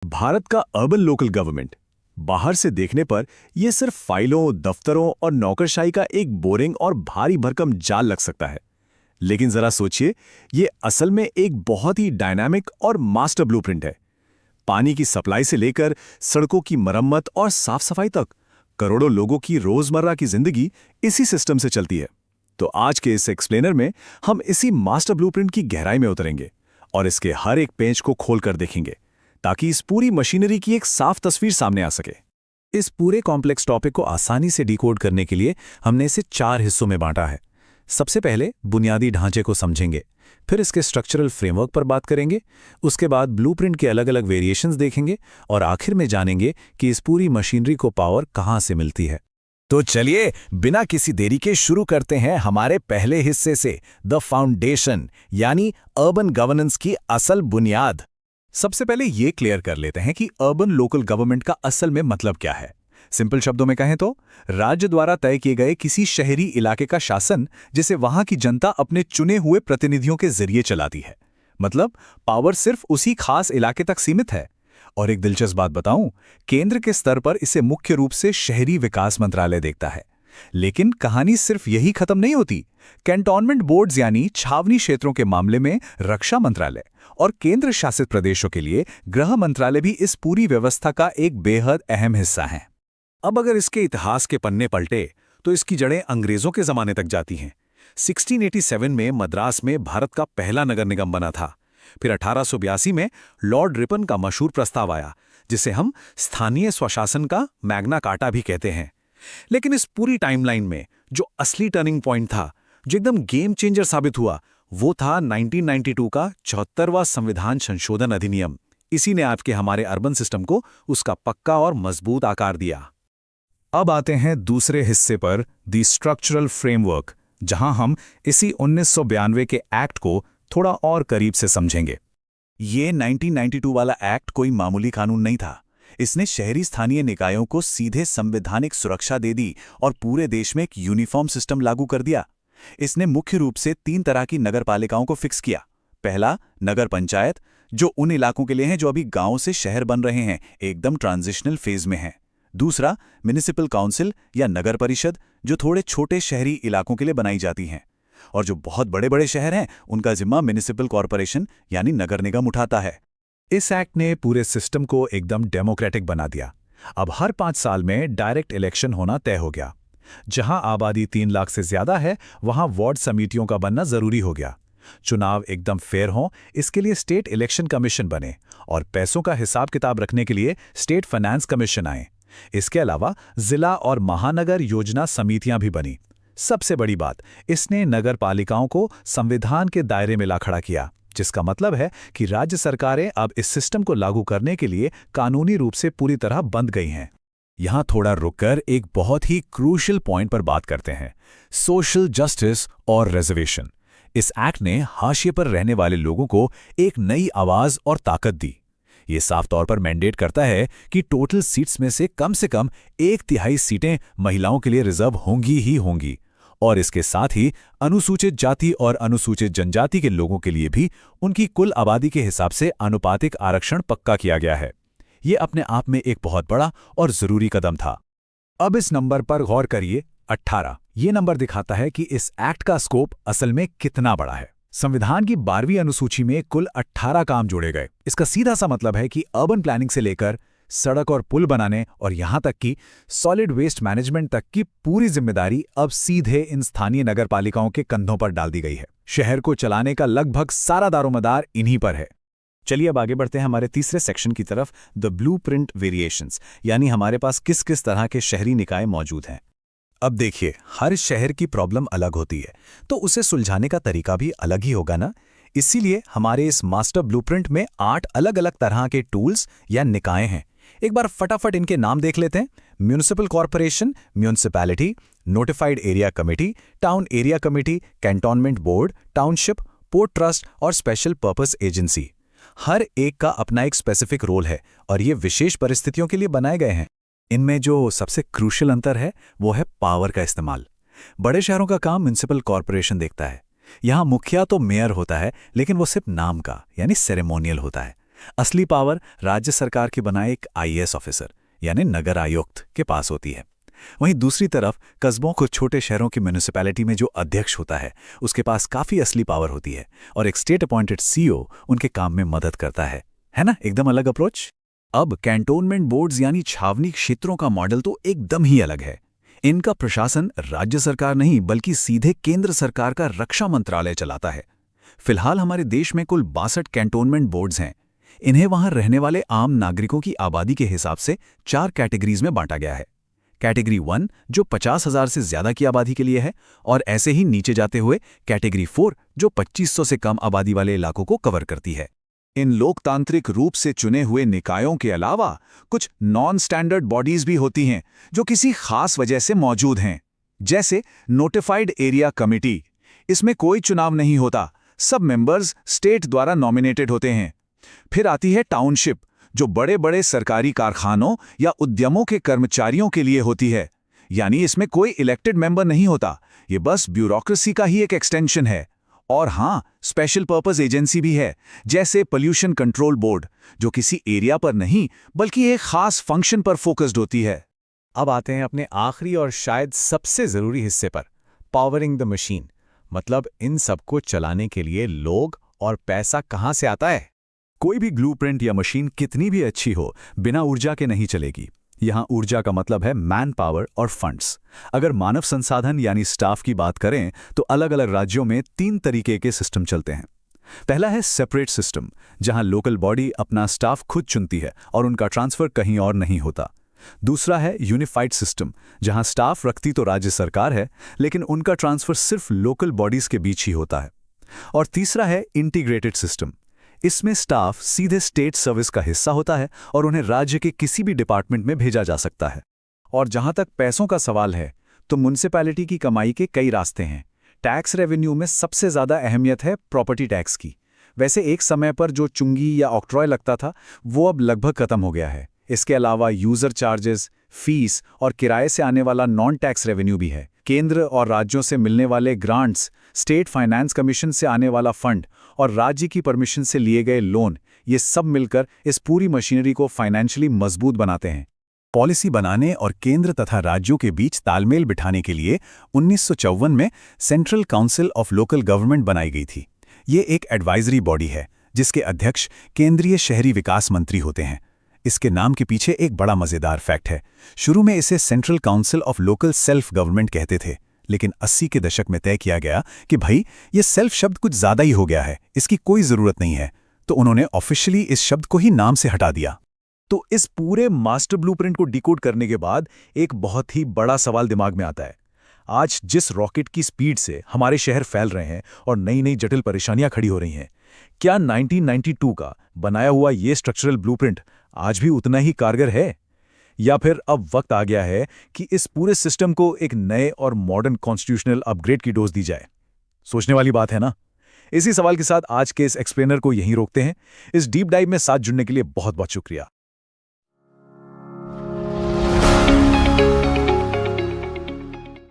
भारत का urban local government बाहर से देखने पर यह सिर्फ फाइलों, दफ्तरों और नौकरशाही का एक बोरिंग और भारी भरकम जाल लग सकता है। लेकिन जरा सोचिए, ये असल में एक बहुत ही डायनामिक और मास्टर ब्लूप्रिंट है। पानी की सप्लाई से लेकर सड़कों की मरम्मत और साफ सफाई तक करोड़ों लोगों की रोजमर्रा की जिंदगी इसी सिस्टम से चलती है। तो आज के इस एक्सप्लेनर में हम इसी मास्टर ब्लूप्रिंट की गहराई में उतरेंगे और इसके हर एक पेज को खोलकर देखेंगे, ताकि इस पूरी मशीनरी की एक साफ तस्वीर सामने आ सके। इस पूरे कॉम्प्लेक्स टॉपिक को आसानी से डिकोड करने के लिए हमने इसे 4 हिस्सों में बांटा है। सबसे पहले बुनियादी ढांचे को समझेंगे, फिर इसके स्ट्रक्चरल फ्रेमवर्क पर बात करेंगे, उसके बाद ब्लूप्रिंट के अलग अलग वेरिएशंस देखेंगे और आखिर में जानेंगे कि इस पूरी मशीनरी को पावर कहां से मिलती है। तो चलिए बिना किसी देरी के शुरू करते हैं हमारे पहले हिस्से से, द फाउंडेशन यानी अर्बन गवर्नेंस की असल बुनियाद। सबसे पहले ये क्लियर कर लेते हैं कि अर्बन लोकल गवर्नमेंट का असल में मतलब क्या है। सिंपल शब्दों में कहें तो राज्य द्वारा तय किए गए किसी शहरी इलाके का शासन, जिसे वहां की जनता अपने चुने हुए प्रतिनिधियों के जरिए चलाती है। मतलब पावर सिर्फ उसी खास इलाके तक सीमित है। और एक दिलचस्प बात बताऊं, केंद्र के स्तर पर इसे मुख्य रूप से शहरी विकास मंत्रालय देखता है। लेकिन कहानी सिर्फ यही खत्म नहीं होती। कैंटोनमेंट बोर्ड्स यानी छावनी क्षेत्रों के मामले में रक्षा मंत्रालय और केंद्र शासित प्रदेशों के लिए गृह मंत्रालय भी इस पूरी व्यवस्था का एक बेहद अहम हिस्सा है। अब अगर इसके इतिहास के पन्ने पलटे तो इसकी जड़ें अंग्रेजों के जमाने तक जाती हैं। 1687 में मद्रास में भारत का पहला नगर निगम बना था। फिर 1882 में लॉर्ड रिपन का मशहूर प्रस्ताव आया, जिसे हम स्थानीय स्वशासन का मैग्ना कार्टा भी कहते हैं। लेकिन इस पूरी टाइमलाइन में जो असली टर्निंग पॉइंट था, जो एकदम गेम चेंजर साबित हुआ, वो था 1992 का 74वां संविधान संशोधन अधिनियम। इसी ने आपके हमारे अर्बन सिस्टम को उसका पक्का और मजबूत आकार दिया। अब आते हैं दूसरे हिस्से पर, द स्ट्रक्चरल फ्रेमवर्क, जहां हम इसी 1992 के एक्ट को थोड़ा और करीब से समझेंगे। ये 1992 वाला एक्ट कोई मामूली कानून नहीं था। इसने शहरी स्थानीय निकायों को सीधे संवैधानिक सुरक्षा दे दी और पूरे देश में एक यूनिफॉर्म सिस्टम लागू कर दिया। इसने मुख्य रूप से 3 तरह की नगर पालिकाओं को फिक्स किया। पहला, नगर पंचायत, जो उन इलाकों के लिए है जो अभी गांव से शहर बन रहे हैं, एकदम ट्रांजिशनल फेज में है। दूसरा, म्युनिसिपल काउंसिल या नगर परिषद, जो थोड़े छोटे शहरी इलाकों के लिए बनाई जाती हैं। और जो बहुत बड़े बड़े शहर हैं, उनका जिम्मा म्युनिसिपल कॉरपोरेशन यानी नगर निगम उठाता है। इस एक्ट ने पूरे सिस्टम को एकदम डेमोक्रेटिक बना दिया। अब हर 5 साल में डायरेक्ट इलेक्शन होना तय हो गया। जहां आबादी 3 लाख से ज्यादा है, वहां वार्ड समितियों का बनना जरूरी हो गया। चुनाव एकदम फेयर हो, इसके लिए स्टेट इलेक्शन कमीशन बने और पैसों का हिसाब किताब रखने के लिए स्टेट फाइनेंस कमीशन आए। इसके अलावा जिला और महानगर योजना समितियां भी बनी। सबसे बड़ी बात, इसने नगर पालिकाओं को संविधान के दायरे में ला खड़ा किया, जिसका मतलब है कि राज्य सरकारें अब इस सिस्टम को लागू करने के लिए कानूनी रूप से पूरी तरह बंध गई हैं। यहां थोड़ा रुककर एक बहुत ही क्रूशियल पॉइंट पर बात करते हैं, सोशल जस्टिस और रिजर्वेशन। इस एक्ट ने हाशिए पर रहने वाले लोगों को एक नई आवाज और ताकत दी। ये साफ तौर पर मैंडेट करता है कि टोटल सीट्स में से कम 1/3 सीटें महिलाओं के लिए रिजर्व होंगी ही होंगी। और इसके साथ ही अनुसूचित जाति और अनुसूचित जनजाति के लोगों के लिए भी उनकी कुल आबादी के हिसाब से आनुपातिक आरक्षण पक्का किया गया है। ये अपने आप में एक बहुत बड़ा और जरूरी कदम था। अब इस नंबर पर गौर करिए, 18। ये नंबर दिखाता है कि इस एक्ट का स्कोप असल में कितना बड़ा है। संविधान की 12वीं अनुसूची में कुल 18 काम जोड़े गए। इसका सीधा सा मतलब है कि अर्बन प्लानिंग से लेकर सड़क और पुल बनाने और यहां तक कि सॉलिड वेस्ट मैनेजमेंट तक की पूरी जिम्मेदारी अब सीधे इन स्थानीय नगर पालिकाओं के कंधों पर डाल दी गई है। शहर को चलाने का लगभग सारा दारोमदार इन्हीं पर है। चलिए अब आगे बढ़ते हैं हमारे तीसरे सेक्शन की तरफ, द ब्लूप्रिंट वेरिएशंस, यानी हमारे पास किस किस तरह के शहरी निकाय मौजूद हैं। अब देखिए, हर शहर की प्रॉब्लम अलग होती है, तो उसे सुलझाने का तरीका भी अलग ही होगा ना। इसीलिए हमारे इस मास्टर ब्लूप्रिंट में 8 अलग अलग तरह के टूल्स या निकाय हैं। एक बार फटाफट इनके नाम देख लेते हैं। Municipal corporation, municipality, notified area committee, town area committee, cantonment board, township, port trust और स्पेशल पर्पस एजेंसी। हर एक का अपना एक स्पेसिफिक रोल है और ये विशेष परिस्थितियों के लिए बनाए गए हैं। इनमें जो सबसे क्रूशियल अंतर है वो है पावर का इस्तेमाल। बड़े शहरों का काम म्युनिसिपल कॉरपोरेशन देखता है। यहाँ मुखिया तो मेयर होता है, लेकिन वो सिर्फ नाम का यानी सेरेमोनियल होता है। असली पावर राज्य सरकार के बनाए एक आईएएस ऑफिसर यानी नगर आयुक्त के पास होती है। वहीं दूसरी तरफ कस्बों को छोटे शहरों की म्यूनिसिपैलिटी में जो अध्यक्ष होता है उसके पास काफ़ी असली पावर होती है और एक स्टेट अपॉइंटेड सीईओ उनके काम में मदद करता है ना? एकदम अलग अप्रोच। अब कैंटोनमेंट बोर्ड्स यानी छावनी क्षेत्रों का मॉडल तो एकदम ही अलग है। इनका प्रशासन राज्य सरकार नहीं बल्कि सीधे केंद्र सरकार का रक्षा मंत्रालय चलाता है। फिलहाल हमारे देश में कुल 62 कैंटोनमेंट बोर्ड्स हैं। इन्हें वहां रहने वाले आम नागरिकों की आबादी के हिसाब से 4 कैटेगरीज में बांटा गया है। कैटेगरी 1 जो 50,000 से ज्यादा की आबादी के लिए है और ऐसे ही नीचे जाते हुए कैटेगरी 4 जो 2500 से कम आबादी वाले इलाकों को कवर करती है। इन लोकतांत्रिक रूप से चुने हुए निकायों के अलावा कुछ नॉन स्टैंडर्ड बॉडीज भी होती हैं जो किसी खास वजह से मौजूद हैं, जैसे नोटिफाइड एरिया कमिटी। इसमें कोई चुनाव नहीं होता, सब मेंबर्स स्टेट द्वारा नॉमिनेटेड होते हैं। फिर आती है टाउनशिप जो बड़े बड़े सरकारी कारखानों या उद्यमों के कर्मचारियों के लिए होती है, यानी इसमें कोई इलेक्टेड मेंबर नहीं होता, ये बस ब्यूरोक्रेसी का ही एक एक्सटेंशन है। और हाँ, स्पेशल पर्पस एजेंसी भी है, जैसे पोल्यूशन कंट्रोल बोर्ड, जो किसी एरिया पर नहीं बल्कि एक खास फंक्शन पर फोकस्ड होती है। अब आते हैं अपने आखिरी और शायद सबसे जरूरी हिस्से पर, पावरिंग द मशीन। मतलब इन सबको चलाने के लिए लोग और पैसा कहाँ से आता है? कोई भी ब्लूप्रिंट या मशीन कितनी भी अच्छी हो, बिना ऊर्जा के नहीं चलेगी। यहाँ ऊर्जा का मतलब है मैन पावर और फंड्स। अगर मानव संसाधन यानी स्टाफ की बात करें तो अलग अलग राज्यों में 3 तरीके के सिस्टम चलते हैं। पहला है सेपरेट सिस्टम, जहां लोकल बॉडी अपना स्टाफ खुद चुनती है और उनका ट्रांसफर कहीं और नहीं होता। दूसरा है यूनिफाइड सिस्टम, जहां स्टाफ रखती तो राज्य सरकार है लेकिन उनका ट्रांसफर सिर्फ लोकल बॉडीज के बीच ही होता है। और तीसरा है इंटीग्रेटेड सिस्टम। इसमें स्टाफ सीधे स्टेट सर्विस का हिस्सा होता है और उन्हें राज्य के किसी भी डिपार्टमेंट में भेजा जा सकता है। और जहां तक पैसों का सवाल है तो म्युनिसिपैलिटी की कमाई के कई रास्ते हैं। टैक्स रेवेन्यू में सबसे ज़्यादा अहमियत है प्रॉपर्टी टैक्स की। वैसे एक समय पर जो चुंगी या ऑक्ट्रॉय लगता था वो अब लगभग खत्म हो गया है। इसके अलावा यूज़र चार्जेस, फीस और किराए से आने वाला नॉन टैक्स रेवेन्यू भी है। केंद्र और राज्यों से मिलने वाले ग्रांट्स, स्टेट फाइनेंस कमीशन से आने वाला फंड और राज्य की परमिशन से लिए गए लोन, ये सब मिलकर इस पूरी मशीनरी को फाइनेंशियली मजबूत बनाते हैं। पॉलिसी बनाने और केंद्र तथा राज्यों के बीच तालमेल बिठाने के लिए 1954 में central council of local government बनाई गई थी। ये एक एडवाइजरी बॉडी है जिसके अध्यक्ष केंद्रीय शहरी विकास मंत्री होते हैं। इसके नाम के पीछे एक बड़ा मजेदार फैक्ट है। शुरू में इसे central council of local self government कहते थे, लेकिन 80 के दशक में तय किया गया कि भाई ये सेल्फ शब्द कुछ ज्यादा ही हो गया है, इसकी कोई जरूरत नहीं है, तो उन्होंने ऑफिशियली इस शब्द को ही नाम से हटा दिया। तो इस पूरे मास्टर ब्लूप्रिंट को डिकोड करने के बाद एक बहुत ही बड़ा सवाल दिमाग में आता है। आज जिस रॉकेट की स्पीड से हमारे शहर फैल रहे हैं और नई नई जटिल परेशानियां खड़ी हो रही हैं, क्या 1992 का बनाया हुआ ये स्ट्रक्चरल ब्लूप्रिंट आज भी उतना ही कारगर है, या फिर अब वक्त आ गया है कि इस पूरे सिस्टम को एक नए और मॉडर्न कॉन्स्टिट्यूशनल अपग्रेड की डोज दी जाए? सोचने वाली बात है ना। इसी सवाल के साथ आज के इस एक्सप्लेनर को यहीं रोकते हैं। इस डीप डाइव में साथ जुड़ने के लिए बहुत बहुत शुक्रिया।